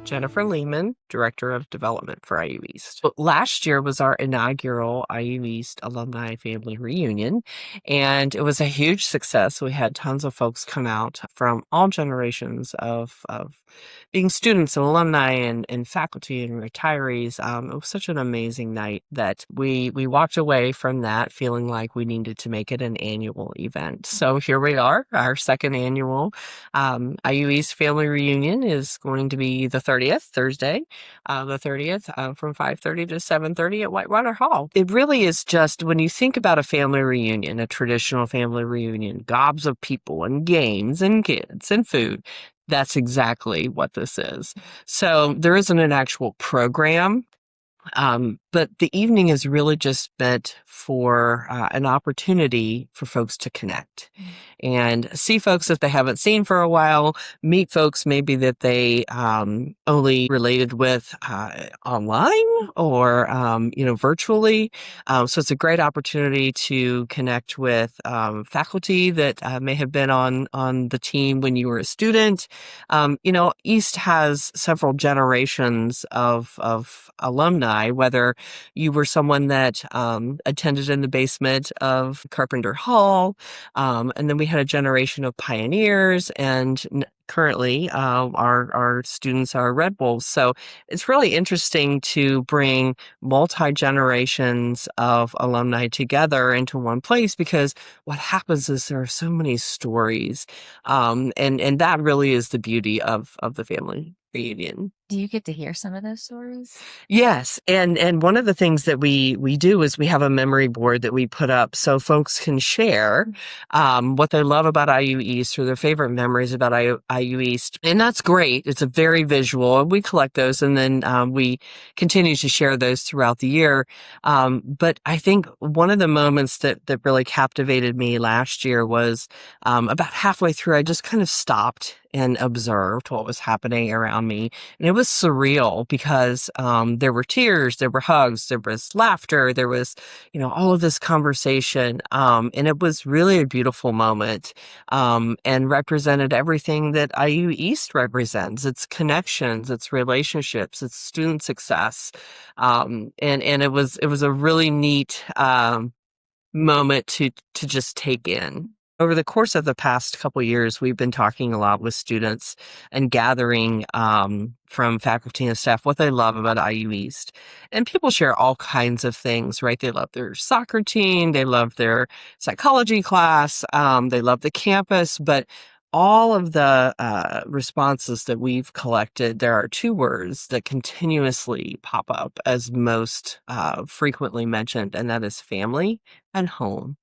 Jennifer Lehman, Director of Development for IU East. But last year was our inaugural IU East Alumni Family Reunion, and it was a huge success. We had tons of folks come out from all generations of being students and alumni and faculty and retirees. It was such an amazing night that we walked away from that feeling like we needed to make it an annual event. So here we are, our second annual IU East Family Reunion is going to be the 30th, Thursday, the 30th, from 5:30 to 7:30 at Whitewater Hall. It really is just, when you think about a family reunion, a traditional family reunion, gobs of people and games and kids and food, that's exactly what this is. So there isn't an actual program. But the evening is really just meant for an opportunity for folks to connect and see folks that they haven't seen for a while, meet folks maybe that they only related with online or virtually. So it's a great opportunity to connect with faculty that may have been on the team when you were a student. East has several generations of alumni, whether you were someone that attended in the basement of Carpenter Hall, and then we had a generation of pioneers, and currently our students are Red Wolves. So it's really interesting to bring multi-generations of alumni together into one place, because what happens is there are so many stories, and that really is the beauty of the family reunion. Do you get to hear some of those stories? Yes, and one of the things that we do is we have a memory board that we put up so folks can share what they love about IU East or their favorite memories about IU East, and that's great. It's a very visual, and we collect those, and then we continue to share those throughout the year. But I think one of the moments that really captivated me last year was about halfway through, I just kind of stopped and observed what was happening around me. And it was surreal because there were tears, there were hugs, there was laughter, there was, all of this conversation. And it was really a beautiful moment, and represented everything that IU East represents: its connections, its relationships, its student success. And it was a really neat moment to just take in. Over the course of the past couple years, we've been talking a lot with students and gathering from faculty and staff what they love about IU East. And people share all kinds of things, right? They love their soccer team, they love their psychology class, they love the campus, but all of the responses that we've collected, there are two words that continuously pop up as most frequently mentioned, and that is family and home.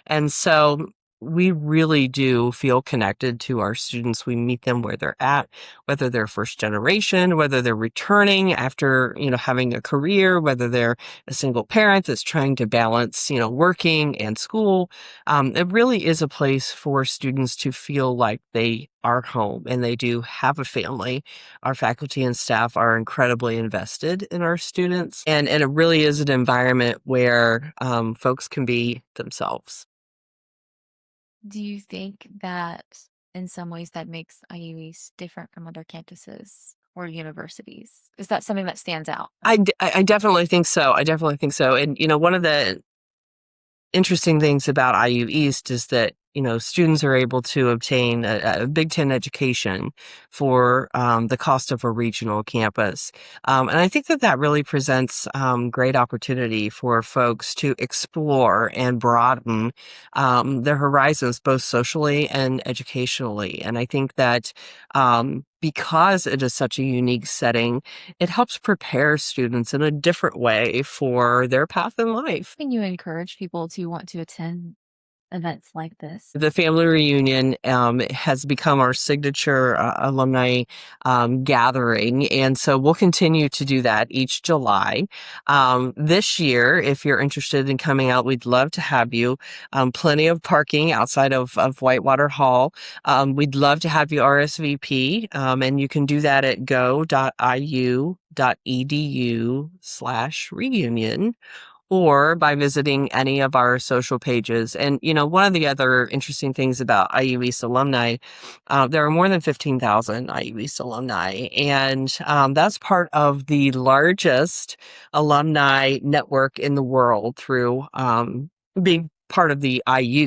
And so we really do feel connected to our students. We meet them where they're at, whether they're first generation, whether they're returning after, having a career, whether they're a single parent that's trying to balance, working and school. It really is a place for students to feel like they are home and they do have a family. Our faculty and staff are incredibly invested in our students, and it really is an environment where folks can be themselves. Do you think that in some ways that makes IU East different from other campuses or universities? Is that something that stands out? I definitely think so. I definitely think so. And, one of the interesting things about IU East is that, students are able to obtain a Big Ten education for the cost of a regional campus. And I think that really presents great opportunity for folks to explore and broaden their horizons, both socially and educationally. And I think that because it is such a unique setting, it helps prepare students in a different way for their path in life. Can you encourage people to want to attend events like this? The family reunion has become our signature alumni gathering, and so we'll continue to do that each July. This year, if you're interested in coming out, we'd love to have you. Plenty of parking outside of Whitewater Hall. We'd love to have you RSVP, and you can do that at go.iu.edu/reunion. or by visiting any of our social pages. And, one of the other interesting things about IU East alumni, there are more than 15,000 IU East alumni, and that's part of the largest alumni network in the world through being part of the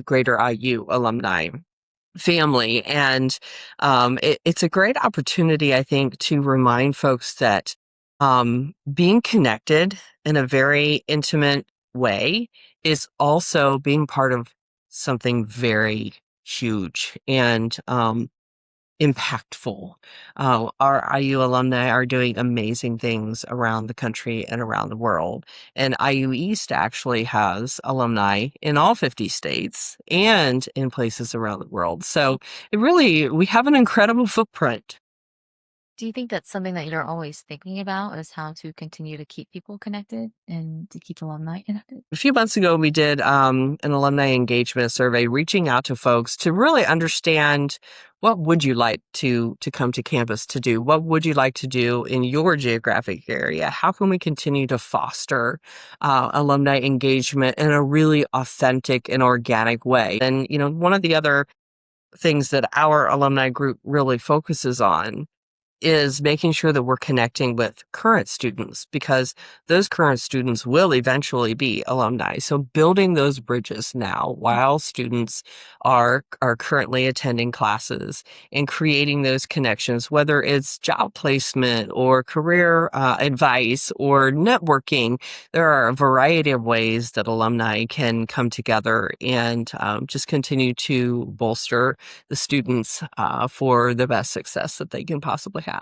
greater IU alumni family. And it's a great opportunity, I think, to remind folks that being connected in a very intimate way is also being part of something very huge and impactful. Our IU alumni are doing amazing things around the country and around the world. And IU East actually has alumni in all 50 states and in places around the world. So we have an incredible footprint. Do you think that's something that you're always thinking about, is how to continue to keep people connected and to keep alumni connected? A few months ago, we did an alumni engagement survey, reaching out to folks to really understand what would you like to come to campus to do? What would you like to do in your geographic area? How can we continue to foster alumni engagement in a really authentic and organic way? And, one of the other things that our alumni group really focuses on is making sure that we're connecting with current students, because those current students will eventually be alumni. So building those bridges now while students are currently attending classes, and creating those connections, whether it's job placement or career advice or networking. There are a variety of ways that alumni can come together and just continue to bolster the students for the best success that they can possibly have.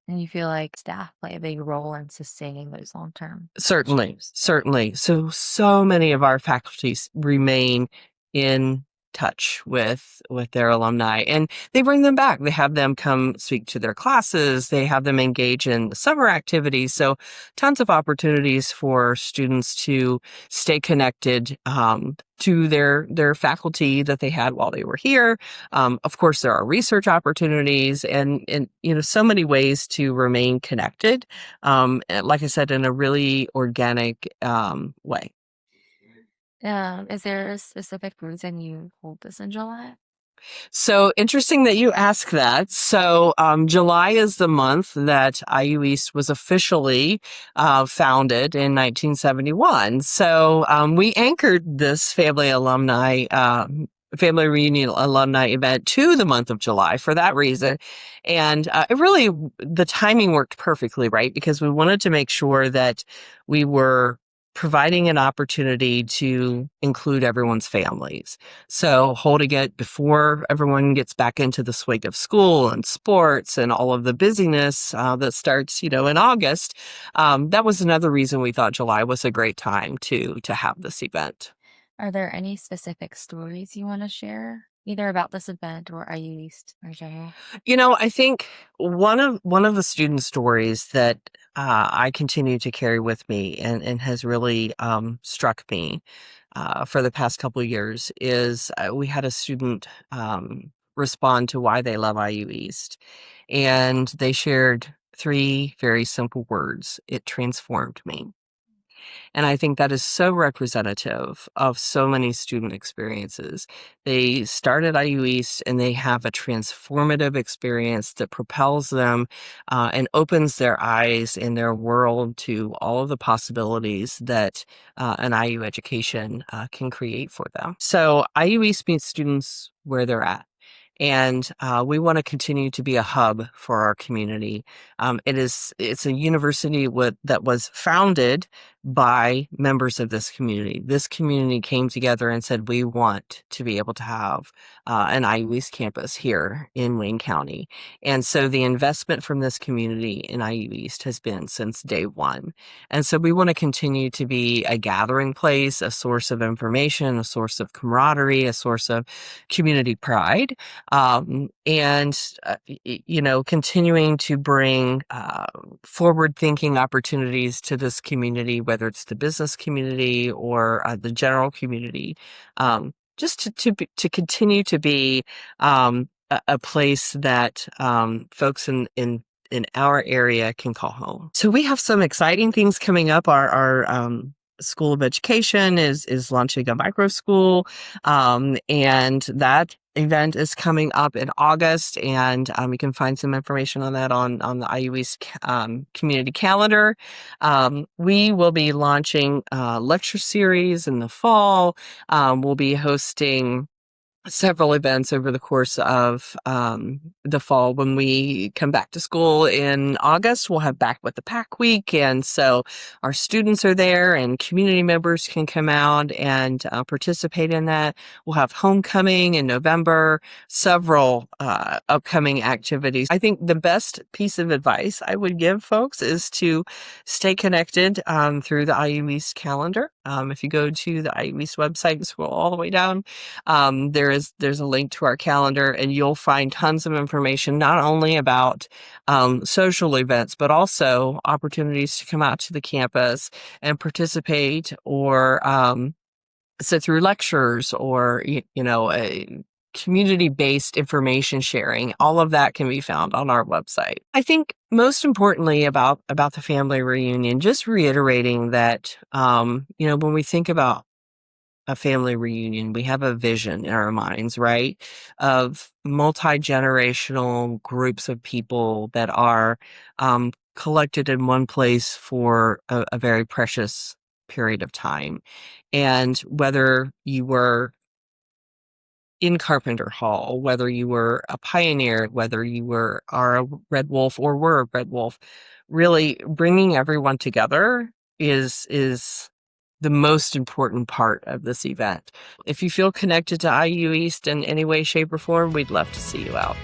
And you feel like staff play a big role in sustaining those long-term Certainly, relationships? certainly. So many of our faculties remain in touch with their alumni, and they bring them back. They have them come speak to their classes. They have them engage in summer activities. So tons of opportunities for students to stay connected to their faculty that they had while they were here. Of course, there are research opportunities, and so many ways to remain connected. And like I said, in a really organic way. Is there a specific reason you hold this in July? So interesting that you ask that. So July is the month that IU East was officially founded in 1971. So we anchored this family reunion alumni event to the month of July for that reason. And the timing worked perfectly, right? Because we wanted to make sure that we were providing an opportunity to include everyone's families. So holding it before everyone gets back into the swing of school and sports and all of the busyness that starts, in August. That was another reason we thought July was a great time to have this event. Are there any specific stories you want to share, either about this event or IU East or general? I think one of the student stories that I continue to carry with me, and has really struck me for the past couple of years, is we had a student respond to why they love IU East, and they shared three very simple words: "It transformed me." And I think that is so representative of so many student experiences. They start at IU East and they have a transformative experience that propels them and opens their eyes and their world to all of the possibilities that an IU education can create for them. So IU East meets students where they're at. And we want to continue to be a hub for our community. It's a university that was founded by members of this community. This community came together and said, we want to be able to have an IU East campus here in Wayne County. And so the investment from this community in IU East has been since day one. And so we want to continue to be a gathering place, a source of information, a source of camaraderie, a source of community pride. Continuing to bring forward-thinking opportunities to this community, whether it's the business community or the general community, just to continue to be a place that folks in our area can call home. So we have some exciting things coming up. Our School of Education is launching a micro school, and that event is coming up in August, and you can find some information on that on the IU East community calendar. We will be launching a lecture series in the fall. We'll be hosting several events over the course of the fall. When we come back to school in August, we'll have Back with the Pack Week. And so our students are there and community members can come out and participate in that. We'll have homecoming in November, several upcoming activities. I think the best piece of advice I would give folks is to stay connected through the IU East calendar. If you go to the IU East website and scroll all the way down, there's a link to our calendar, and you'll find tons of information not only about social events, but also opportunities to come out to the campus and participate, or sit through lectures, or a community-based information sharing. All of that can be found on our website. I think most importantly about the family reunion, just reiterating that when we think about a family reunion, we have a vision in our minds, right? Of multi-generational groups of people that are collected in one place for a very precious period of time. And whether you were in Carpenter Hall, whether you were a pioneer, whether you are a Red Wolf or were a Red Wolf, really bringing everyone together is the most important part of this event. If you feel connected to IU East in any way, shape, or form, we'd love to see you out.